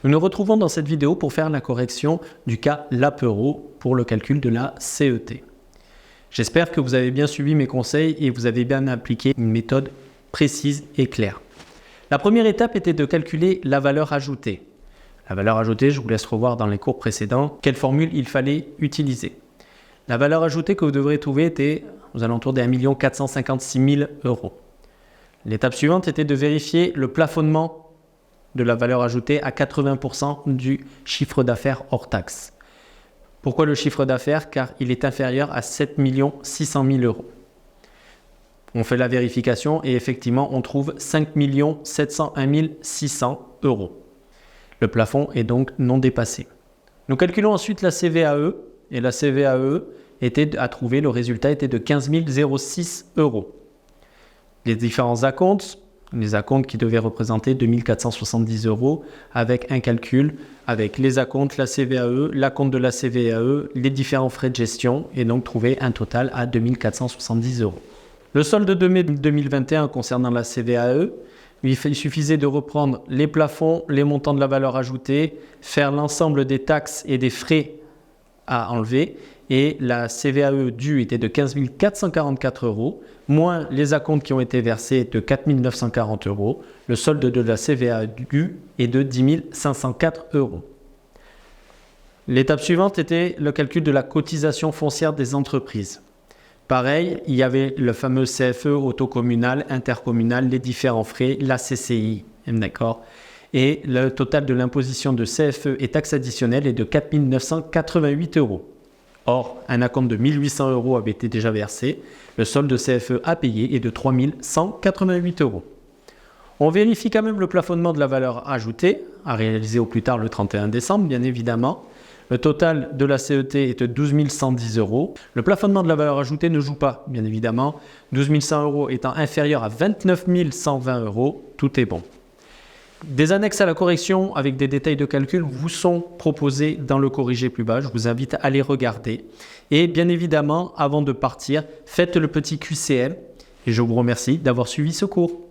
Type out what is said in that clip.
Nous nous retrouvons dans cette vidéo pour faire la correction du cas Lapero pour le calcul de la CET. J'espère que vous avez bien suivi mes conseils et vous avez bien appliqué une méthode précise et claire. La première étape était de calculer la valeur ajoutée. La valeur ajoutée, je vous laisse revoir dans les cours précédents quelle formule il fallait utiliser. La valeur ajoutée que vous devrez trouver était aux alentours des 1 456 000 €. L'étape suivante était de vérifier le plafonnement de la valeur ajoutée à 80% du chiffre d'affaires hors taxe. Pourquoi le chiffre d'affaires? Car il est inférieur à 7 600 000 €. On fait la vérification et effectivement on trouve 5 701 600 €. Le plafond est donc non dépassé. Nous calculons ensuite la CVAE et la CVAE était à trouver, le résultat était de 15 006 €. Les différents acomptes, les acomptes qui devaient représenter 2 470 € avec un calcul avec les acomptes, la CVAE, l'acompte de la CVAE, les différents frais de gestion et donc trouver un total à 2 470 €. Le solde de mai 2021 concernant la CVAE, il suffisait de reprendre les plafonds, les montants de la valeur ajoutée, faire l'ensemble des taxes et des frais à enlever et la CVAE due était de 15 444 €, moins les acomptes qui ont été versés de 4 940 €. Le solde de la CVAE due est de 10 504 €. L'étape suivante était le calcul de la cotisation foncière des entreprises. Pareil, il y avait le fameux CFE autocommunal, intercommunal, les différents frais, la CCI, d'accord. Et le total de l'imposition de CFE et taxes additionnelles est de 4 988 €. Or, un acompte de 1 800 € avait été déjà versé. Le solde de CFE à payer est de 3 188 €. On vérifie quand même le plafonnement de la valeur ajoutée, à réaliser au plus tard le 31 décembre, bien évidemment. Le total de la CET est de 12 110 €. Le plafonnement de la valeur ajoutée ne joue pas, bien évidemment. 12 100 € étant inférieur à 29 120 €, tout est bon. Des annexes à la correction avec des détails de calcul vous sont proposés dans le corrigé plus bas. Je vous invite à les regarder. Et bien évidemment, avant de partir, faites le petit QCM. Et je vous remercie d'avoir suivi ce cours.